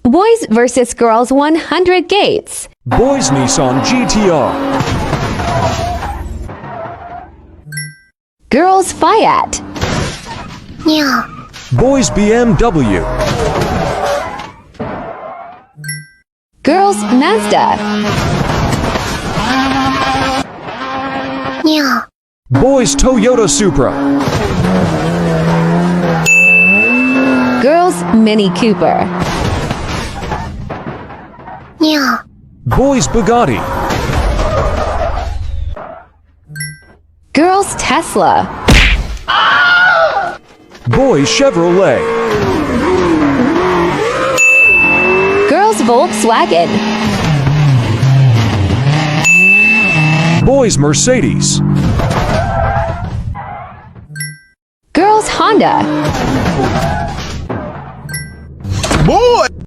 Boys versus Girls 100 Gates. Boys Nissan GTR. Girls Fiat. Boys BMW. Girls Mazda. Boys Toyota Supra. Girls Mini Cooper. Boys Bugatti. Girls Tesla. Boys Chevrolet. Girls Volkswagen. Boys Mercedes. Girls Honda. Boy!